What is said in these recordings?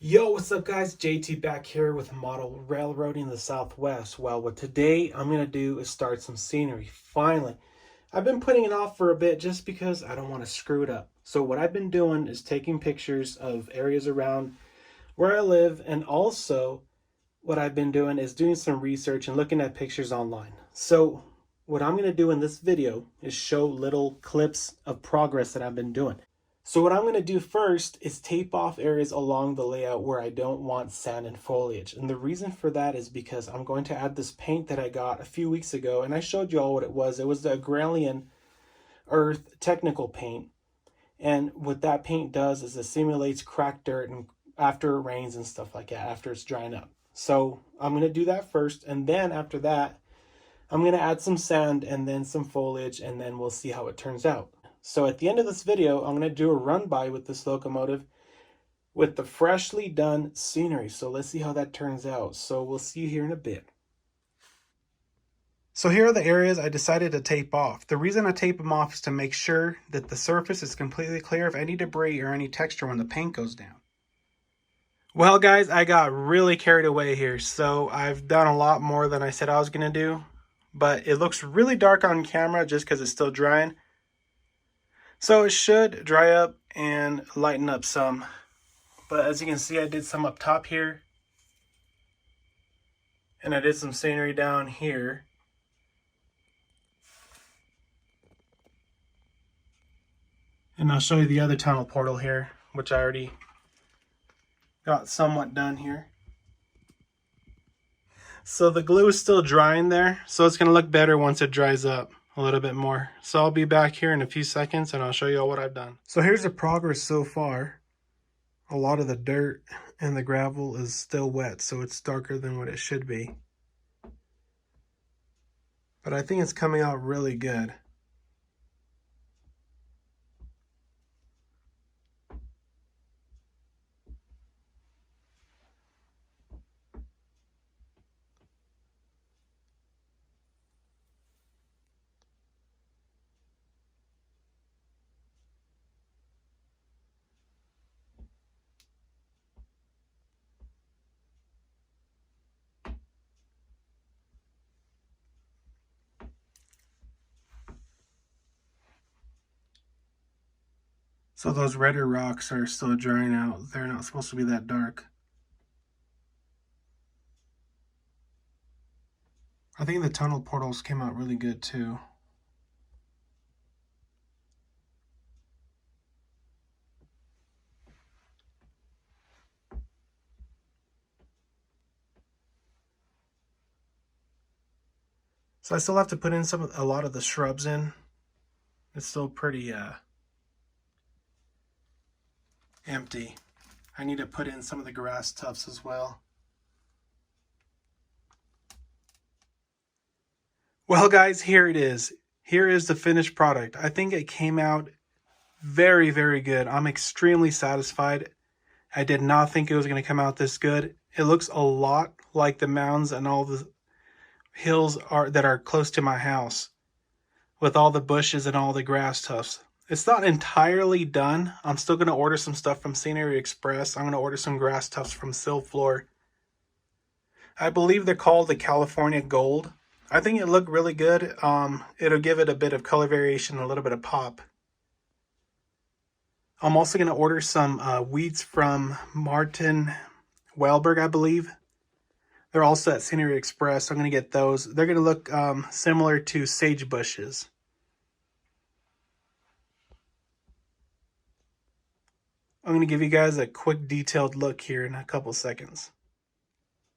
Yo, what's up guys? JT back here with Model Railroading the Southwest. Well, what today I'm going to do is start some scenery. Finally. I've been putting it off for a bit just because I don't want to screw it up. So what I've been doing is taking pictures of areas around where I live, and also what I've been doing is doing some research and looking at pictures online. So what I'm going to do in this video is show little clips of progress that I've been doing. So what I'm going to do first is tape off areas along the layout where I don't want sand and foliage. And the reason for that is because I'm going to add this paint that I got a few weeks ago, and I showed you all what it was. It was the Agrelian Earth Technical Paint. And what that paint does is it simulates cracked dirt and after it rains and stuff like that, after it's drying up. So I'm going to do that first, and then after that, I'm going to add some sand and then some foliage, and then we'll see how it turns out. So at the end of this video, I'm going to do a run by with this locomotive with the freshly done scenery. So let's see how that turns out. So we'll see you here in a bit. So here are the areas I decided to tape off. The reason I tape them off is to make sure that the surface is completely clear of any debris or any texture when the paint goes down. Well guys, I got really carried away here. So I've done a lot more than I said I was going to do. But it looks really dark on camera just because it's still drying. So it should dry up and lighten up some. But as you can see, I did some up top here. And I did some scenery down here. And I'll show you the other tunnel portal here, which I already got somewhat done here. So the glue is still drying there, so it's going to look better once it dries up a little bit more. So I'll be back here in a few seconds and I'll show you all what I've done. So here's the progress so far. A lot of the dirt and the gravel is still wet, so it's darker than what it should be. But I think it's coming out really good. So those redder rocks are still drying out. They're not supposed to be that dark. I think the tunnel portals came out really good too. So I still have to put in a lot of the shrubs in. It's still pretty empty. I need to put in some of the grass tufts as well. Well guys, here it is. Here is the finished product. I think it came out very, very good. I'm extremely satisfied. I did not think it was going to come out this good. It looks a lot like the mounds and all the hills that are close to my house, with all the bushes and all the grass tufts. It's not entirely done. I'm still going to order some stuff from Scenery Express. I'm going to order some grass tufts from Silflor. I believe they're called the California Gold. I think it looked really good. It'll give it a bit of color variation, a little bit of pop. I'm also going to order some weeds from Martin Welberg, I believe. They're also at Scenery Express. I'm going to get those. They're going to look similar to sage bushes. I'm going to give you guys a quick detailed look here in a couple seconds.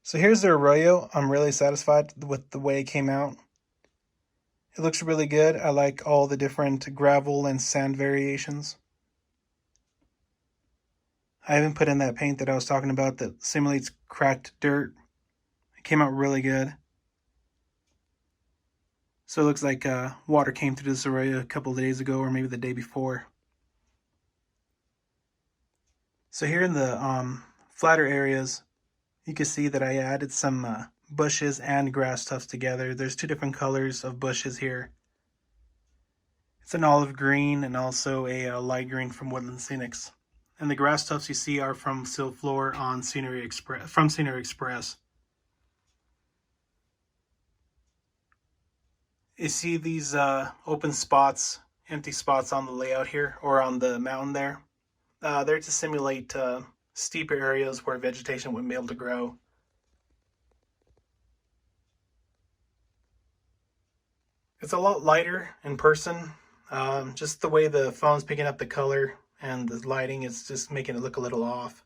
So here's the arroyo. I'm really satisfied with the way it came out. It looks really good. I like all the different gravel and sand variations. I haven't put in that paint that I was talking about that simulates cracked dirt. It came out really good. So it looks like water came through this arroyo a couple of days ago, or maybe the day before. So here in the flatter areas, you can see that I added some bushes and grass tufts together. There's two different colors of bushes here. It's an olive green and also a light green from Woodland Scenics. And the grass tufts you see are from Silflor on Scenery Express, from Scenery Express. You see these open spots, empty spots on the layout here, or on the mountain there. They're to simulate steeper areas where vegetation wouldn't be able to grow. It's a lot lighter in person. Just the way the phone's picking up the color and the lighting is just making it look a little off.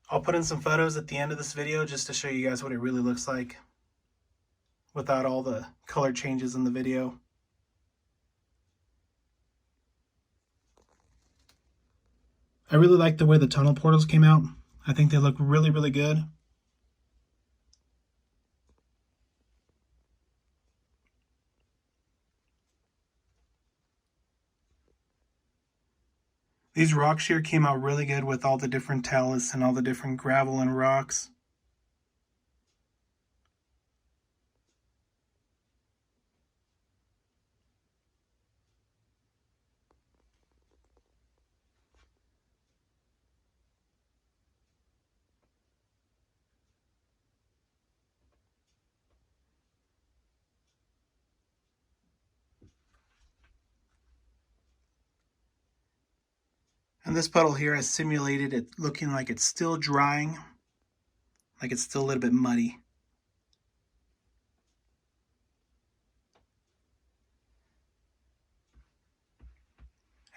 I'll put in some photos at the end of this video just to show you guys what it really looks like without all the color changes in the video. I really like the way the tunnel portals came out. I think they look really, really good. These rocks here came out really good with all the different talus and all the different gravel and rocks. And this puddle here, I simulated it looking like it's still drying, like it's still a little bit muddy.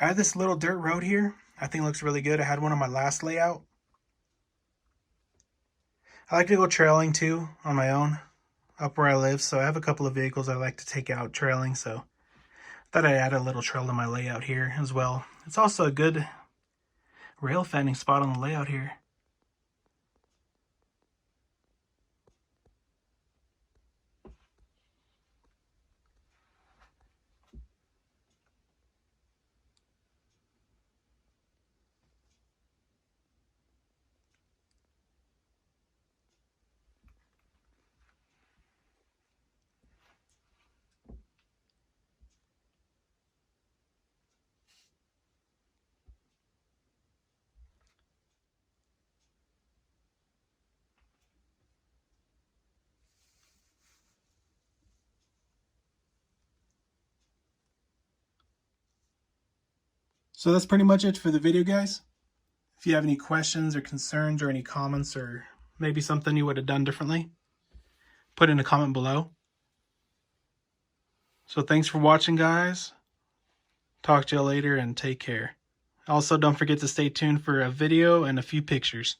I have this little dirt road here. I think it looks really good. I had one on my last layout. I like to go trailing too on my own up where I live. So I have a couple of vehicles I like to take out trailing. So I thought I'd add a little trail to my layout here as well. It's also a good rail fanning spot on the layout here. So that's pretty much it for the video, guys. If you have any questions or concerns or any comments or maybe something you would have done differently, put in a comment below. So thanks for watching, guys. Talk to you later and take care. Also, don't forget to stay tuned for a video and a few pictures.